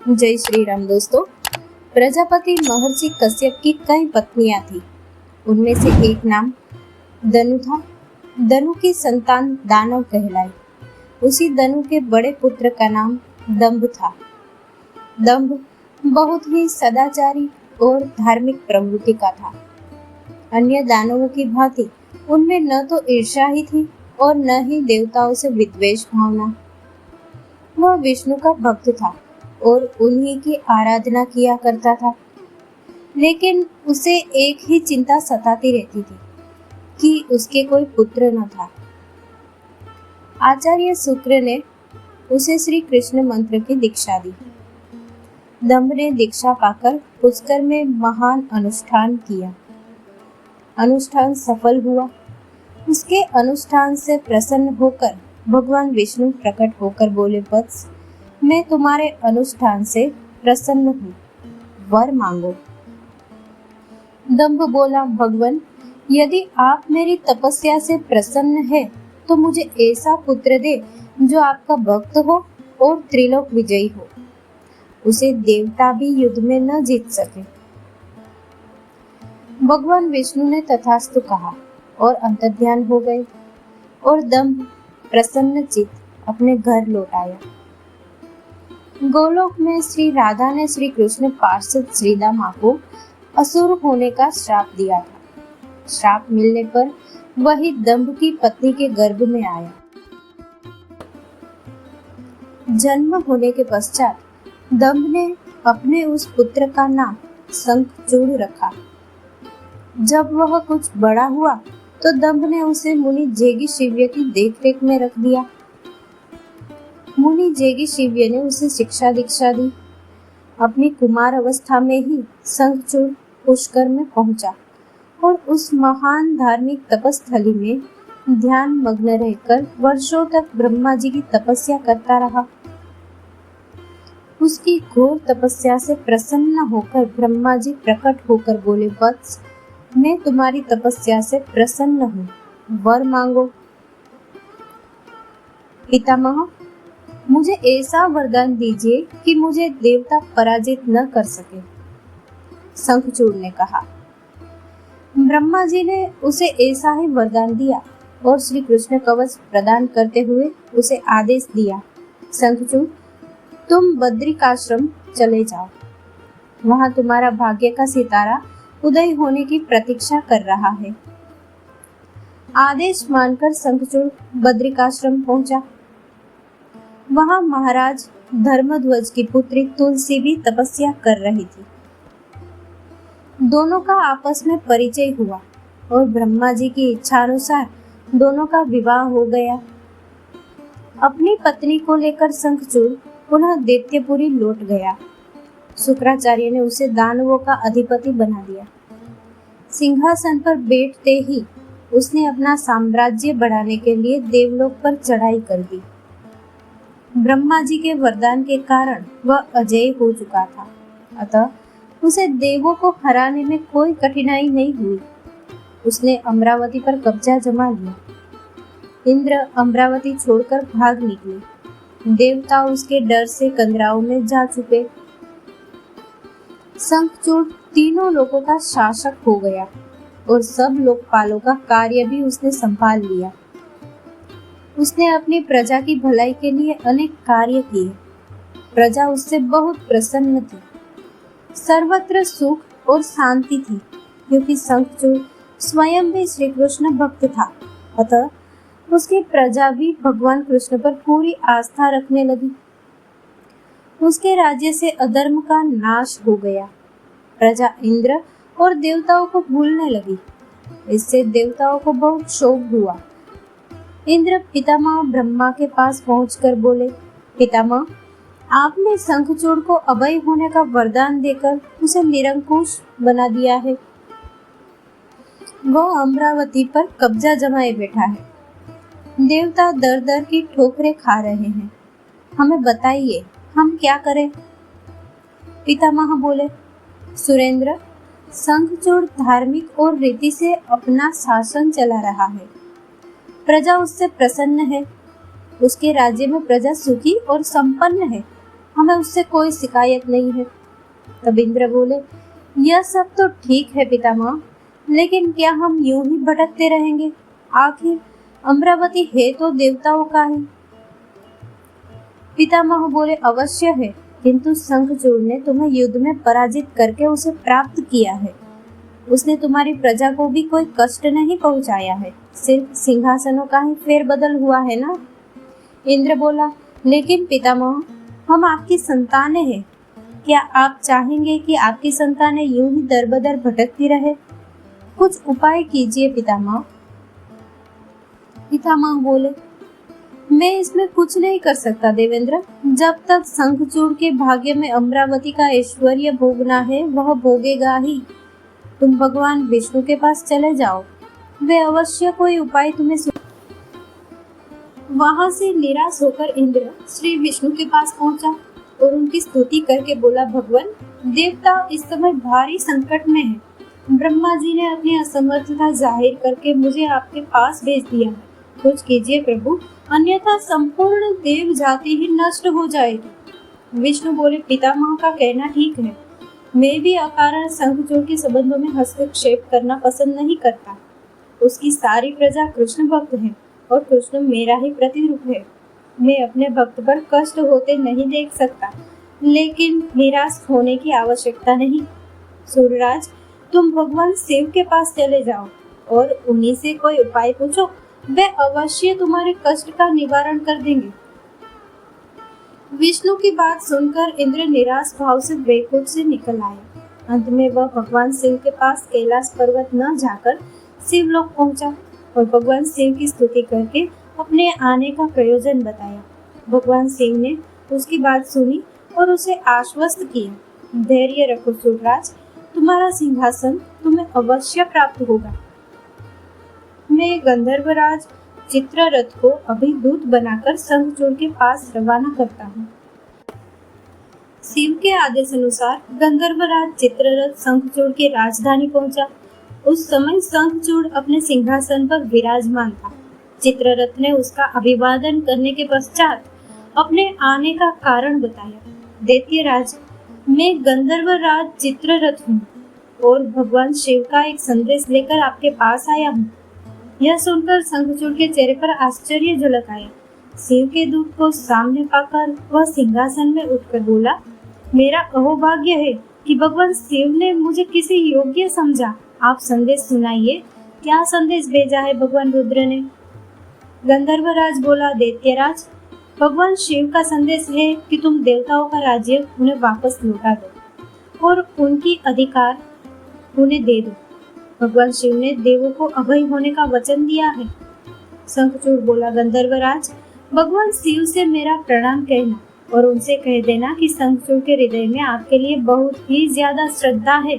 जय श्री राम दोस्तों। प्रजापति महर्षि कश्यप की कई पत्नियां थी। उनमें से एक नाम दनु था। दनु की संतान दानव कहलाई। उसी दनु के बड़े पुत्र का नाम दंभ था। दंभ बहुत ही सदाचारी और धार्मिक प्रवृत्ति का था। अन्य दानवों की भांति उनमें न तो ईर्ष्या ही थी और न ही देवताओं से विद्वेष भावना। वह विष्णु का भक्त था और उन्हीं की आराधना किया करता था। लेकिन उसे एक ही चिंता सताती रहती थी कि उसके कोई पुत्र न था। आचार्य शुक्र ने उसे श्री कृष्ण मंत्र की दीक्षा दी। दंभ ने दीक्षा पाकर पुष्कर में महान अनुष्ठान किया। अनुष्ठान सफल हुआ। उसके अनुष्ठान से प्रसन्न होकर भगवान विष्णु प्रकट होकर बोले, वत्स, मैं तुम्हारे अनुष्ठान से प्रसन्न हूँ, वर मांगो। दंभ बोला, भगवान, यदि आप मेरी तपस्या से प्रसन्न है तो मुझे ऐसा पुत्र दे जो आपका भक्त हो और त्रिलोक विजयी हो। उसे देवता भी युद्ध में न जीत सके। भगवान विष्णु ने तथास्तु कहा और अंतर्ध्यान हो गए और दंभ प्रसन्न चित्त अपने घर लौट आया। गोलोक में श्री राधा ने श्री कृष्ण पार्षद श्रीदामा को असुर होने का श्राप दिया था। श्राप मिलने पर वही दंभ की पत्नी के गर्भ में आया। जन्म होने के पश्चात दंभ ने अपने उस पुत्र का नाम शंखचूड़ रखा। जब वह कुछ बड़ा हुआ तो दंभ ने उसे मुनि जेगी शिव्य की देखरेख में रख दिया। मुनि जेगी शिव्य ने उसे शिक्षा दीक्षा दी। अपनी कुमार अवस्था में ही शंखचूड़ पुष्कर में पहुंचा और उस महान धार्मिक तपस्थली में ध्यान मग्न रहकर वर्षों तक ब्रह्मा जी की तपस्या करता रहा। उसकी घोर तपस्या से प्रसन्न होकर ब्रह्मा जी प्रकट होकर बोले, वत्स, मैं तुम्हारी तपस्या से प्रसन्न हूँ, वर मांगो। पितामह, मुझे ऐसा वरदान दीजिए कि मुझे देवता पराजित न कर सके, शंखचूड़ ने कहा। ब्रह्मा जी ने उसे ऐसा ही वरदान दिया और श्री कृष्ण कवच प्रदान करते हुए उसे आदेश दिया, शंखचूड़, तुम बद्रिकाश्रम चले जाओ। वहां तुम्हारा भाग्य का सितारा उदय होने की प्रतीक्षा कर रहा है। आदेश मानकर शंखचूड़ बद्रिकाश्रम पहुंचा। वहां महाराज धर्मध्वज की पुत्री तुलसी भी तपस्या कर रही थी। दोनों का आपस में परिचय हुआ और ब्रह्मा जी की इच्छा अनुसार दोनों का विवाह हो गया। अपनी पत्नी को लेकर शंखचूड़ पुनः दैत्यपुरी लौट गया। शुक्राचार्य ने उसे दानवों का अधिपति बना दिया। सिंहासन पर बैठते ही उसने अपना साम्राज्य बढ़ाने के लिए देवलोक पर चढ़ाई कर दी। ब्रह्मा जी के वरदान के कारण वह अजेय हो चुका था, अतः उसे देवों को हराने में कोई कठिनाई नहीं हुई। उसने अमरावती पर कब्जा जमा लिया। इंद्र अमरावती छोड़कर भाग निकले। देवता उसके डर से कंदराओं में जा छुपे। शंखचूड़ तीनों लोगों का शासक हो गया और सब लोकपालों का कार्य भी उसने संभाल लिया। उसने अपनी प्रजा की भलाई के लिए अनेक कार्य किए। प्रजा उससे बहुत प्रसन्न थी। सर्वत्र सुख और शांति थी, क्योंकि शंखचूड़ स्वयं भी श्री कृष्ण भक्त था। अतः उसकी प्रजा भी भगवान कृष्ण पर पूरी आस्था रखने लगी। उसके राज्य से अधर्म का नाश हो गया। प्रजा इंद्र और देवताओं को भूलने लगी। इससे देवताओं को बहुत शोक हुआ। इंद्र पितामह ब्रह्मा के पास पहुंचकर बोले, पितामह, आपने शंखचूड़ को अभय होने का वरदान देकर उसे निरंकुश बना दिया है। वह अमरावती पर कब्जा जमाए बैठा है। देवता दर दर की ठोकरें खा रहे हैं। हमें बताइए, हम क्या करें? पितामह बोले, सुरेंद्र, शंखचूड़ धार्मिक और रीति से अपना शासन चला रहा है। प्रजा उससे प्रसन्न है। उसके राज्य में प्रजा सुखी और संपन्न है। हमें उससे कोई शिकायत नहीं है। तब इंद्र बोले, यह सब तो ठीक है पितामह, लेकिन क्या हम यूं ही भटकते रहेंगे? आखिर अमरावती है तो देवताओं का ही। पितामह बोले, अवश्य है, किंतु शंखचूड़ ने तुम्हें युद्ध में पराजित करके उसे प्राप्त किया है। उसने तुम्हारी प्रजा को भी कोई कष्ट नहीं पहुंचाया है, सिर्फ सिंहासनों का ही फेरबदल हुआ है ना। इंद्र बोला, लेकिन पितामह, हम आपकी संतानें हैं। क्या आप चाहेंगे कि आपकी संतानें यूं ही दर-बदर भटकती रहे? कुछ उपाय कीजिए पितामह। पितामह बोले, मैं इसमें कुछ नहीं कर सकता देवेंद्र। जब तक शंखचूड़ के भाग्य में अमरावती का ऐश्वर्य भोगना है, वह भोगेगा ही। तुम भगवान विष्णु के पास चले जाओ, वे अवश्य कोई उपाय तुम्हें वहां से निराश होकर इंद्र श्री विष्णु के पास पहुंचा और उनकी स्तुति करके बोला, भगवान, देवता इस समय भारी संकट में है। ब्रह्मा जी ने अपनी असमर्थता जाहिर करके मुझे आपके पास भेज दिया है। कुछ कीजिए प्रभु, अन्यथा संपूर्ण देव जाति ही नष्ट हो जाएगी। विष्णु बोले, पितामह का कहना ठीक है। मैं भी अकारण शंखचूड़ के संबंधों में हस्तक्षेप करना पसंद नहीं करता। उसकी सारी प्रजा कृष्ण भक्त है और कृष्ण मेरा ही प्रतिरूप है। मैं अपने भक्त पर कष्ट होते नहीं देख सकता, लेकिन निराश होने की आवश्यकता नहीं। सूर्यराज, तुम भगवान शिव के पास चले जाओ और उन्हीं से कोई उपाय पूछो, वे अवश्य तुम्हारे कष्ट का निवारण कर देंगे। विष्णु की बात सुनकर इंद्र निराश भाव से वैकुंठ से निकल आया। अंत में वह भगवान शिव के पास कैलाश पर्वत न जाकर शिवलोक पहुंचा और भगवान शिव की स्तुति करके अपने आने का प्रयोजन बताया। भगवान शिव ने उसकी बात सुनी और उसे आश्वस्त किया, धैर्य रखो सूर्यराज, तुम्हारा सिंहासन तुम्हें अवश्य प्राप्त होगा। मैं गंधर्वराज चित्ररथ को अभी दूत बनाकर शंखचूड़ के पास रवाना करता हूँ। शिव के आदेश अनुसार गंधर्वराज चित्ररथ शंखचूड़ की राजधानी पहुंचा। उस समय शंखचूड़ अपने सिंहासन पर विराजमान था। चित्ररथ ने उसका अभिवादन करने के पश्चात अपने आने का कारण बताया। दैत्यराज, मैं गंधर्वराज चित्ररथ हूँ और भगवान शिव का एक संदेश लेकर आपके पास आया हूँ। यह सुनकर शंखचूड़ के चेहरे पर आश्चर्य झलक आया। शिव के दूत को सामने पाकर वह सिंहासन में उठकर बोला, मेरा अहोभाग्य है कि भगवान शिव ने मुझे किसी योग्य समझा। आप संदेश सुनाइए, क्या संदेश भेजा है भगवान रुद्र ने? गंधर्वराज बोला, दैत्यराज, भगवान शिव का संदेश है कि तुम देवताओं का राज्य उन्हें वापस लौटा दो और उनकी अधिकार उन्हें दे दो। भगवान शिव ने देवों को अभय होने का वचन दिया है। शंखचूड़ बोला, गंधर्वराज, भगवान शिव से मेरा प्रणाम कहना और उनसे कह देना कि शंखचूड़ के हृदय में आपके लिए बहुत ही ज्यादा श्रद्धा है,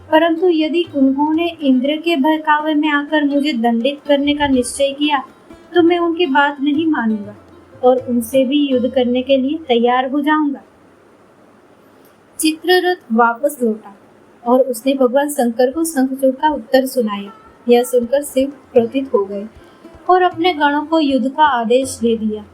परंतु यदि उन्होंने इंद्र के बहकावे में आकर मुझे दंडित करने का निश्चय किया तो मैं उनकी बात नहीं मानूंगा और उनसे भी युद्ध करने के लिए तैयार हो जाऊंगा। चित्ररथ वापस लौटा और उसने भगवान शंकर को शंखचूड़ का उत्तर सुनाया। यह सुनकर शिव क्रोधित हो गए और अपने गणों को युद्ध का आदेश दे दिया।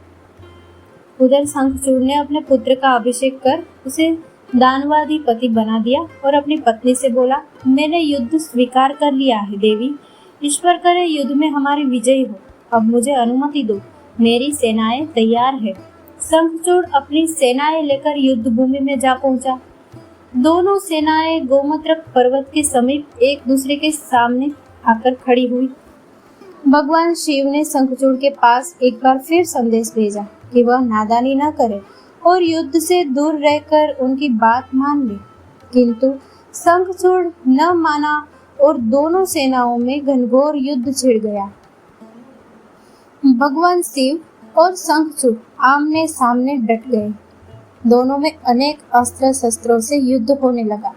उधर शंखचूड़ ने अपने पुत्र का अभिषेक कर उसे दानवाधिपति बना दिया और अपनी पत्नी से बोला, मैंने युद्ध स्वीकार कर लिया है देवी, ईश्वर करे युद्ध में हमारी विजय हो। अब मुझे अनुमति दो, मेरी सेनाएं तैयार है। शंखचूड़ अपनी सेनाएं लेकर युद्ध भूमि में जा पहुंचा। दोनों सेनाएं गोमत्रक पर्वत के समीप एक दूसरे के सामने आकर खड़ी हुई। भगवान शिव ने शंखचूड़ के पास एक बार फिर संदेश भेजा कि वह नादानी न करे और युद्ध से दूर रहकर उनकी बात मान ले, किंतु शंखचूड़ न माना और दोनों सेनाओं में घनघोर युद्ध छिड़ गया। भगवान शिव और शंखचूड़ आमने सामने डट गए। दोनों में अनेक अस्त्र शस्त्रों से युद्ध होने लगा।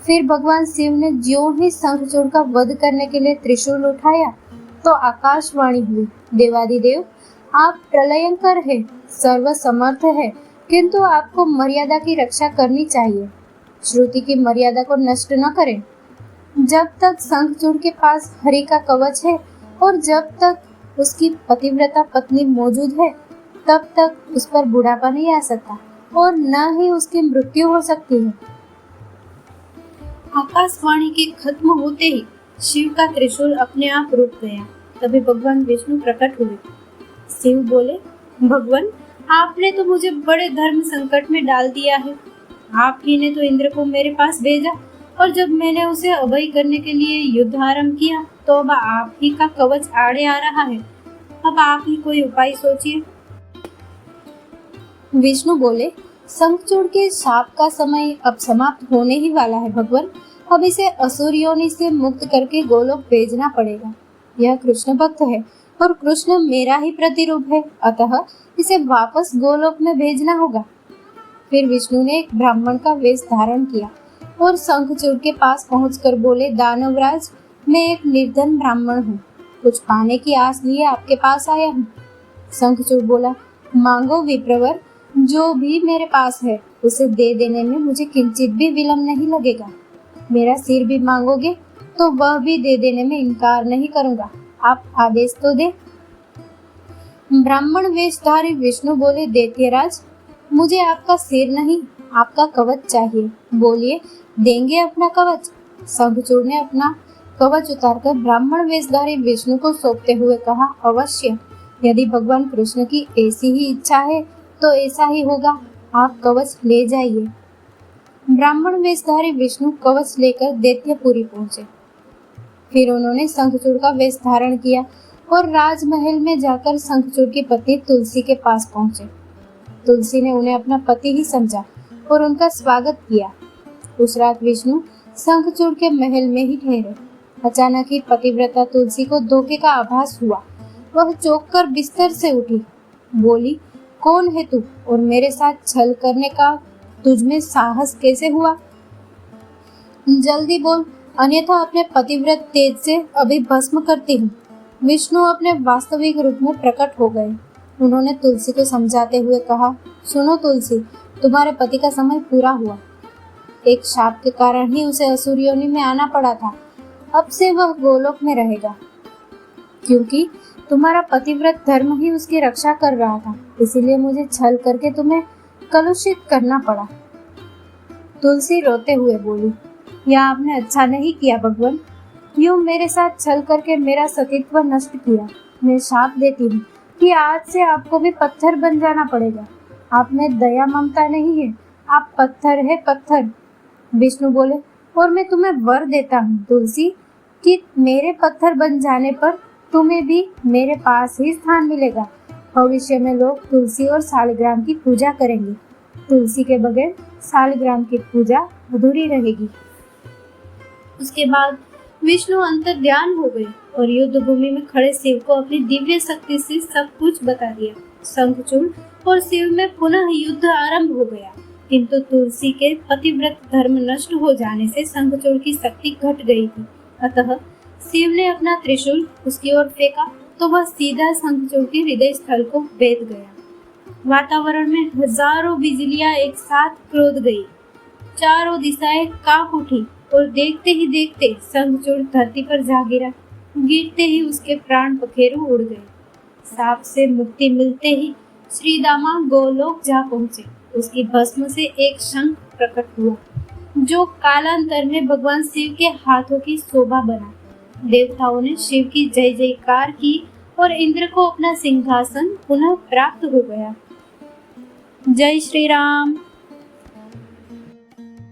फिर भगवान शिव ने ज्यों ही शंखचूड़ का वध करने के लिए त्रिशूल उठाया तो आकाशवाणी हुई, देवादिदेव, आप प्रलयंकर है, सर्वसमर्थ है, किंतु आपको मर्यादा की रक्षा करनी चाहिए। श्रुति की मर्यादा को नष्ट न करें। जब तक शंखचूड़ के पास हरि का कवच है और जब तक उसकी पतिव्रता पत्नी मौजूद है, तब तक उस पर बुढ़ापा नहीं आ सकता। और न ही उसकी मृत्यु हो सकती है। आकाशवाणी के खत्म होते ही शिव का त्रिशूल अपने आप रुक गया। तभी भगवान विष्णु प्रकट हुए। शिव बोले, भगवान, आपने तो मुझे बड़े धर्म संकट में डाल दिया है। आप ही ने तो इंद्र को मेरे पास भेजा, और जब मैंने उसे अभय करने के लिए युद्ध आरंभ किया तो अब आप ही का कवच आड़े आ रहा है। अब आप ही कोई उपाय सोचिए। विष्णु बोले, शंखचूड़ के शाप का समय अब समाप्त होने ही वाला है भगवान। अब इसे असुर योनि से मुक्त करके गोलोक भेजना पड़ेगा। यह कृष्ण भक्त है और कृष्ण मेरा ही प्रतिरूप है, अतः इसे वापस गोलोक में भेजना होगा। फिर विष्णु ने एक ब्राह्मण का वेश धारण किया और शंखचूड़ के पास पहुंचकर बोले, दानवराज, मैं एक निर्धन ब्राह्मण हूँ, कुछ पाने की आस लिए आपके पास आया हूँ। शंखचूड़ बोला, मांगो विप्रवर, जो भी मेरे पास है उसे दे देने में मुझे किंचित भी विलंब नहीं लगेगा। मेरा सिर भी मांगोगे तो वह भी दे देने में इनकार नहीं करूंगा। आप आदेश तो दे। ब्राह्मण वेशधारी विष्णु बोले, दैत्यराज, मुझे आपका सिर नहीं, आपका कवच चाहिए। बोलिए, देंगे अपना कवच। शंखचूड़ ने अपना कवच उतारकर ब्राह्मण वेशधारी विष्णु को सौंपते हुए कहा, अवश्य, यदि भगवान कृष्ण की ऐसी ही इच्छा है तो ऐसा ही होगा। आप कवच ले जाइए। ब्राह्मण वेशधारी विष्णु कवच लेकर दैत्यपुरी पहुंचे। फिर उन्होंने शंखचूड़ का वेश धारण किया और राजमहल में जाकर शंखचूड़ की पत्नी तुलसी के पास पहुंचे। तुलसी ने उन्हें अपना पति ही समझा और उनका स्वागत किया। उस रात विष्णु शंखचूड़ के महल में ही ठहरे। अचानक ही पतिव्रता तुलसी को धोखे का आभास हुआ। वह चौंक कर बिस्तर से उठी। बोली, कौन है तू और मेरे साथ छल करने का तुझमें साहस कैसे हुआ? जल्दी बोल, अन्यथा अपने पतिव्रत तेज से अभी भस्म करती हूँ। विष्णु अपने वास्तविक रूप में प्रकट हो गए। उन्होंने तुलसी को समझाते हुए कहा, सुनो तुलसी, तुम्हारे पति का समय पूरा हुआ। एक शाप के कारण ही उसे असुर योनि में आना पड़ा था। अब से वह गोलोक में रहेगा, क्योंकि तुम्हारा पतिव्रत धर्म ही उसकी रक्षा कर रहा था। इसीलिए मुझे छल करके तुम्हें कलुषित करना पड़ा। तुलसी रोते हुए बोली, यह आपने अच्छा नहीं किया भगवान। यूं मेरे साथ छल करके मेरा सतीत्व नष्ट किया। मैं शाप देती हूँ कि आज से आपको भी पत्थर बन जाना पड़ेगा। आप में दया ममता नहीं है, आप पत्थर है, पत्थर। विष्णु बोले, और मैं तुम्हें वर देता हूँ तुलसी कि मेरे पत्थर बन जाने पर तुम्हें भी मेरे पास ही स्थान मिलेगा। भविष्य में लोग तुलसी और शालिग्राम की पूजा करेंगे। तुलसी के बगैर शालिग्राम की पूजा अधूरी रहेगी। उसके बाद विष्णु अंतर्ध्यान हो गए और युद्ध भूमि में खड़े शिव को अपनी दिव्य शक्ति से सब कुछ बता दिया। शंखचूड़ और शिव में पुनः युद्ध आरंभ हो गया, किंतु तुलसी के पतिव्रत धर्म नष्ट हो जाने से शंखचूड़ की शक्ति घट गई थी। अतः शिव ने अपना त्रिशूल उसकी ओर फेंका तो वह सीधा शंखचूड़ के हृदय स्थल को भेद गया। वातावरण में हजारों बिजलियां एक साथ क्रोध गई। चारों दिशाएं कांप उठी और देखते ही देखते शंखचूड़ धरती पर जा गिरा। गिरते ही उसके प्राण पखेरु उड़ गए। साप से मुक्ति मिलते ही श्री दामा गोलोक जा पहुंचे। उसकी भस्म से एक शंख प्रकट हुआ, जो कालांतर में भगवान शिव के हाथों की शोभा बना। देवताओं ने शिव की जय जयकार की और इंद्र को अपना सिंहासन पुनः प्राप्त हो गया। जय श्री राम।